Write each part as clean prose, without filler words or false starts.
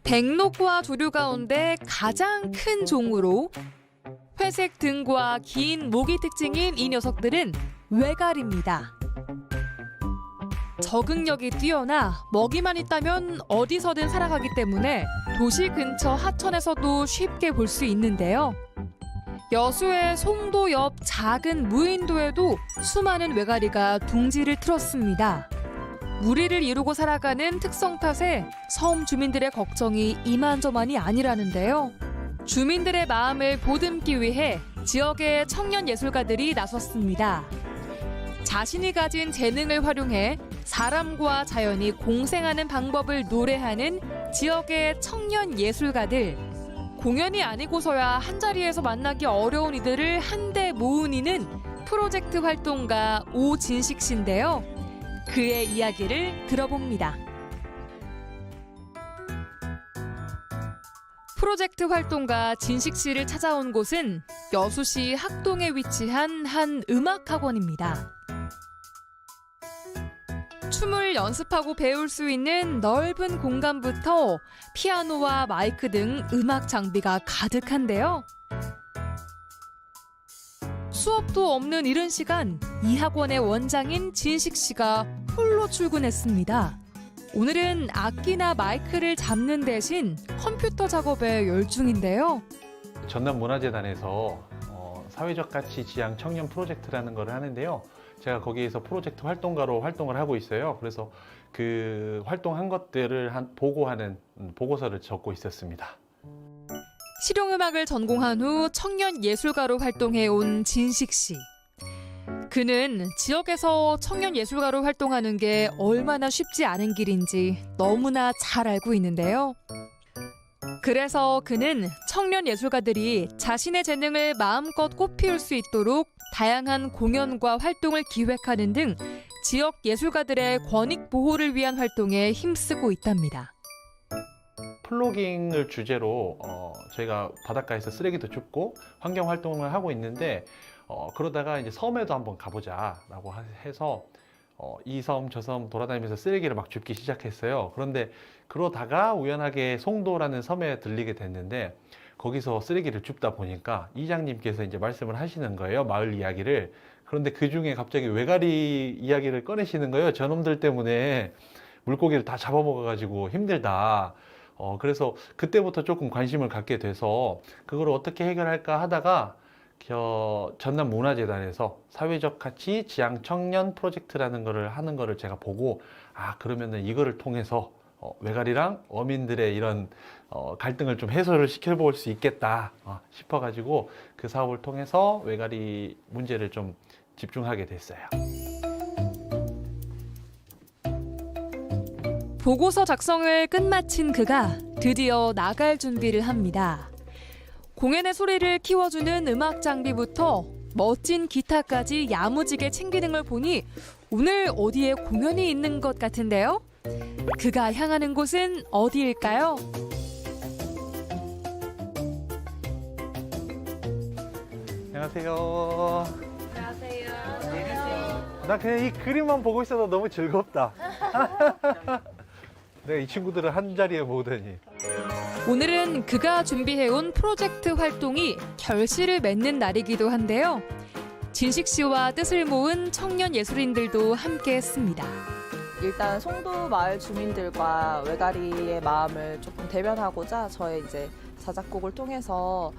백록과 조류 가운데 가장 큰 종으로 회색 등과 긴 목이 특징인 이 녀석들은 외갈입니다. 적응력이 뛰어나 먹이만 있다면 어디서든 살아가기 때문에 도시 근처 하천에서도 쉽게 볼 수 있는데요. 여수의 송도 옆 작은 무인도에도 수많은 외가리가 둥지를 틀었습니다. 무리를 이루고 살아가는 특성 탓에 섬 주민들의 걱정이 이만저만이 아니라는데요. 주민들의 마음을 보듬기 위해 지역의 청년 예술가들이 나섰습니다. 자신이 가진 재능을 활용해 사람과 자연이 공생하는 방법을 노래하는 지역의 청년 예술가들. 공연이 아니고서야 한자리에서 만나기 어려운 이들을 한데 모은 이는 프로젝트 활동가 오진식 씨인데요. 그의 이야기를 들어봅니다. 프로젝트 활동가 진식 씨를 찾아온 곳은 여수시 학동에 위치한 한 음악학원입니다. 춤을 연습하고 배울 수 있는 넓은 공간부터 피아노와 마이크 등 음악 장비가 가득한데요. 수업도 없는 이른 시간, 이 학원의 원장인 진식 씨가 홀로 출근했습니다. 오늘은 악기나 마이크를 잡는 대신 컴퓨터 작업에 열중인데요. 전남문화재단에서 사회적 가치 지향 청년 프로젝트라는 걸 하는데요. 제가 거기에서 프로젝트 활동가로 활동을 하고 있어요. 그래서 그 활동한 것들을 보고하는 보고서를 적고 있었습니다. 실용음악을 전공한 후 청년 예술가로 활동해온 진식 씨. 그는 지역에서 청년 예술가로 활동하는 게 얼마나 쉽지 않은 길인지 너무나 잘 알고 있는데요. 그래서 그는 청년 예술가들이 자신의 재능을 마음껏 꽃피울 수 있도록 다양한 공연과 활동을 기획하는 등 지역 예술가들의 권익 보호를 위한 활동에 힘쓰고 있답니다. 플로깅을 주제로 저희가 바닷가에서 쓰레기도 줍고 환경 활동을 하고 있는데 그러다가 이제 섬에도 한번 가보자라고 해서 이 섬 저 섬 돌아다니면서 쓰레기를 막 줍기 시작했어요. 그런데 그러다가 우연하게 송도라는 섬에 들리게 됐는데 거기서 쓰레기를 줍다 보니까 이장님께서 이제 말씀을 하시는 거예요. 마을 이야기를. 그런데 그 중에 갑자기 외가리 이야기를 꺼내시는 거예요. 저놈들 때문에 물고기를 다 잡아먹어가지고 힘들다. 그래서 그때부터 조금 관심을 갖게 돼서 그걸 어떻게 해결할까 하다가 전남문화재단에서 사회적 가치 지향 청년 프로젝트라는 거를 하는 거를 제가 보고 그러면은 이거를 통해서 외가리랑 어민들의 이런 갈등을 좀 해소를 시켜볼 수 있겠다 싶어가지고 그 사업을 통해서 외가리 문제를 좀 집중하게 됐어요. 보고서 작성을 끝마친 그가 드디어 나갈 준비를 합니다. 공연의 소리를 키워주는 음악 장비부터 멋진 기타까지 야무지게 챙기는 걸 보니 오늘 어디에 공연이 있는 것 같은데요? 그가 향하는 곳은 어디일까요? 안녕하세요. 안녕하세요. 나 그냥 이 그림만 보고 있어도 너무 즐겁다. 내가 이 친구들을 한 자리에 모으다니. 오늘은 그가 준비해온 프로젝트 활동이 결실을 맺는 날이기도 한데요. 진식 씨와 뜻을 모은 청년 예술인들도 함께했습니다. 일단 송도 마을 주민들과 외가리의 마음을 조금 대변하고자 저의 이제 자작곡을 통해서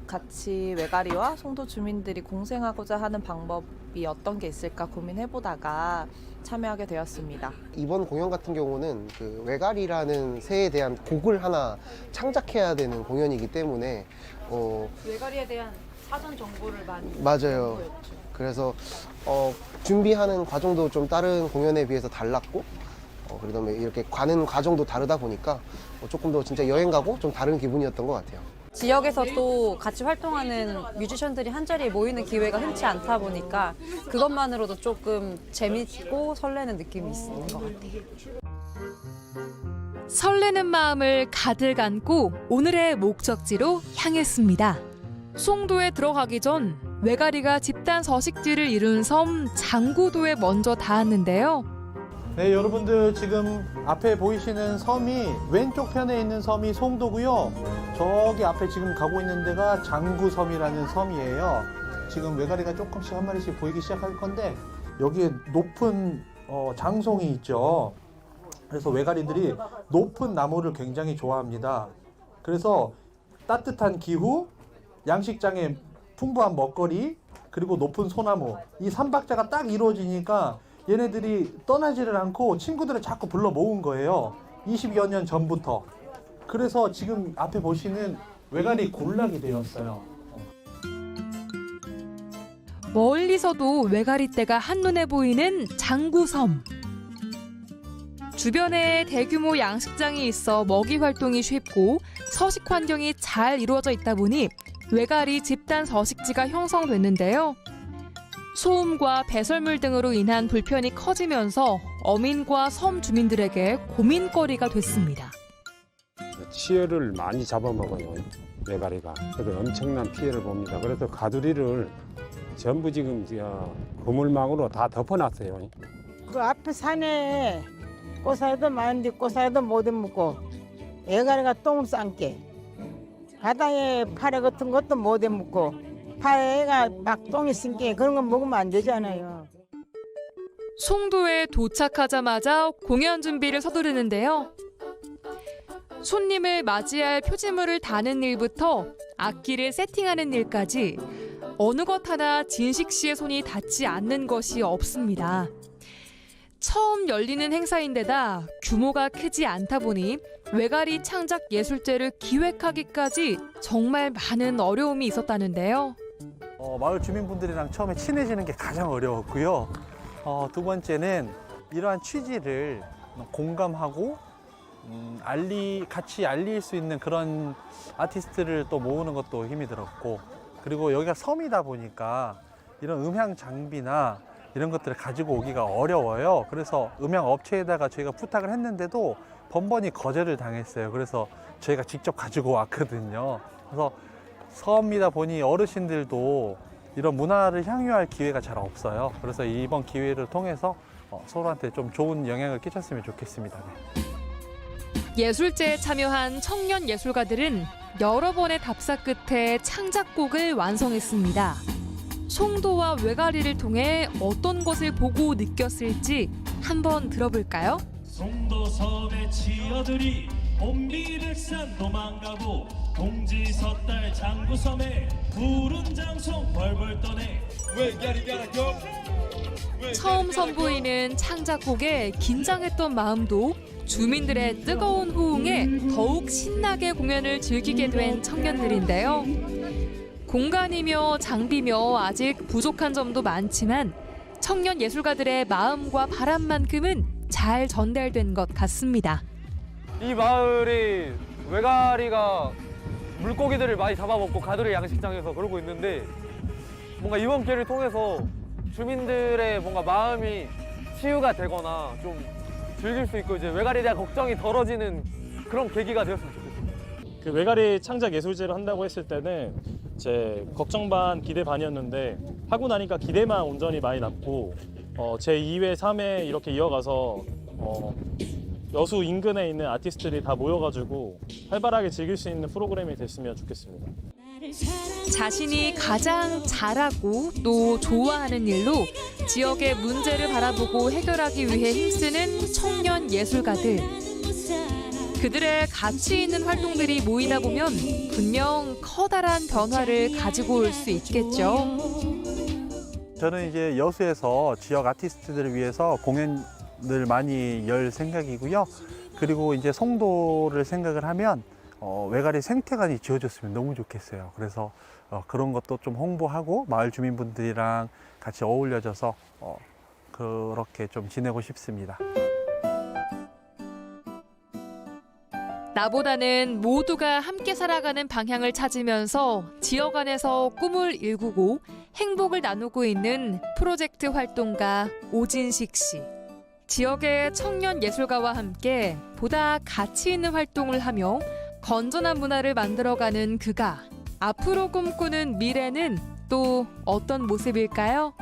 같이 외가리와 송도 주민들이 공생하고자 하는 방법이 어떤 게 있을까 고민해보다가 참여하게 되었습니다. 이번 공연 같은 경우는 그 외가리라는 새에 대한 곡을 하나 창작해야 되는 공연이기 때문에 외가리에 대한 사전 정보를 많이 맞아요. 그래서 준비하는 과정도 좀 다른 공연에 비해서 달랐고 그다음에 이렇게 가는 과정도 다르다 보니까 조금 더 진짜 여행 가고 좀 다른 기분이었던 것 같아요. 지역에서 또 같이 활동하는 뮤지션들이 한자리에 모이는 기회가 흔치 않다 보니까 그것만으로도 조금 재밌고 설레는 느낌이 있는 것 같아요. 설레는 마음을 가득 안고 오늘의 목적지로 향했습니다. 송도에 들어가기 전 외가리가 집단 서식지를 이룬 섬 장구도에 먼저 닿았는데요. 네, 여러분들 지금 앞에 보이시는 섬이 왼쪽 편에 있는 섬이 송도고요. 저기 앞에 지금 가고 있는 데가 장구섬이라는 섬이에요. 지금 외가리가 조금씩 한 마리씩 보이기 시작할 건데 여기에 높은 장송이 있죠. 그래서 외가리들이 높은 나무를 굉장히 좋아합니다. 그래서 따뜻한 기후, 양식장에 풍부한 먹거리, 그리고 높은 소나무, 이 삼박자가 딱 이루어지니까 얘네들이 떠나지를 않고 친구들을 자꾸 불러 모은 거예요. 20여 년 전부터. 그래서 지금 앞에 보시는 외가리 군락이 되었어요. 멀리서도 외가리떼가 한눈에 보이는 장구섬. 주변에 대규모 양식장이 있어 먹이 활동이 쉽고 서식 환경이 잘 이루어져 있다 보니 외가리 집단 서식지가 형성됐는데요. 소음과 배설물 등으로 인한 불편이 커지면서 어민과 섬 주민들에게 고민거리가 됐습니다. 치어를 많이 잡아먹어요, 외가리가. 그래서 엄청난 피해를 봅니다. 그래서 가두리를 전부 지금 그물망으로 다 덮어놨어요. 그 앞에 산에 꽃사이도 많은데 꽃사이도 못 해먹고 애가리가 똥을 싼게 바다에 파래 같은 것도 못 해먹고 파래가 막 똥이 쓴게 그런 거 먹으면 안 되잖아요. 송도에 도착하자마자 공연 준비를 서두르는데요. 손님을 맞이할 표지물을 다는 일부터 악기를 세팅하는 일까지 어느 것 하나 진식 씨의 손이 닿지 않는 것이 없습니다. 처음 열리는 행사인데다 규모가 크지 않다 보니 외가리 창작 예술제를 기획하기까지 정말 많은 어려움이 있었다는데요. 마을 주민분들이랑 처음에 친해지는 게 가장 어려웠고요. 두 번째는 이러한 취지를 공감하고 같이 알릴 수 있는 그런 아티스트를 또 모으는 것도 힘이 들었고, 그리고 여기가 섬이다 보니까 이런 음향 장비나 이런 것들을 가지고 오기가 어려워요. 그래서 음향 업체에다가 저희가 부탁을 했는데도 번번이 거절을 당했어요. 그래서 저희가 직접 가지고 왔거든요. 그래서 섬이다 보니 어르신들도 이런 문화를 향유할 기회가 잘 없어요. 그래서 이번 기회를 통해서 서로한테 좀 좋은 영향을 끼쳤으면 좋겠습니다. 네. 예술제에 참여한 청년 예술가들은 여러 번의 답사 끝에 창작곡을 완성했습니다. 송도와 외가리를 통해 어떤 것을 보고 느꼈을지 한번 들어볼까요? 송도섬의 치어들이 온비백산 도망가고 동지 섣달 장구섬에 푸른 장송 벌벌 떠네 처음 선보이는 창작곡에 긴장했던 마음도 주민들의 뜨거운 호응에 더욱 신나게 공연을 즐기게 된 청년들인데요. 공간이며 장비며 아직 부족한 점도 많지만 청년 예술가들의 마음과 바람만큼은 잘 전달된 것 같습니다. 이 마을이 외가리가 물고기들을 많이 잡아먹고 가두리 양식장에서 그러고 있는데 뭔가 이번 기회를 통해서 주민들의 뭔가 마음이 치유가 되거나 좀 즐길 수 있고 이제 외가리에 대한 걱정이 덜어지는 그런 계기가 되었으면 좋겠습니다. 그 외가리 창작 예술제를 한다고 했을 때는 제 걱정 반 기대 반이었는데 하고 나니까 기대만 온전히 많이 났고 제 2회, 3회 이렇게 이어가서 여수 인근에 있는 아티스트들이 다 모여가지고 활발하게 즐길 수 있는 프로그램이 됐으면 좋겠습니다. 자신이 가장 잘하고 또 좋아하는 일로 지역의 문제를 바라보고 해결하기 위해 힘쓰는 청년 예술가들. 그들의 가치 있는 활동들이 모이다 보면 분명 커다란 변화를 가지고 올 수 있겠죠. 저는 이제 여수에서 지역 아티스트들을 위해서 공연을 많이 열 생각이고요. 그리고 이제 송도를 생각을 하면 외가리 생태관이 지어졌으면 너무 좋겠어요. 그래서 그런 것도 좀 홍보하고 마을 주민분들이랑 같이 어울려져서 그렇게 좀 지내고 싶습니다. 나보다는 모두가 함께 살아가는 방향을 찾으면서 지역 안에서 꿈을 일구고 행복을 나누고 있는 프로젝트 활동가 오진식 씨. 지역의 청년 예술가와 함께 보다 가치 있는 활동을 하며 건전한 문화를 만들어가는 그가 앞으로 꿈꾸는 미래는 또 어떤 모습일까요?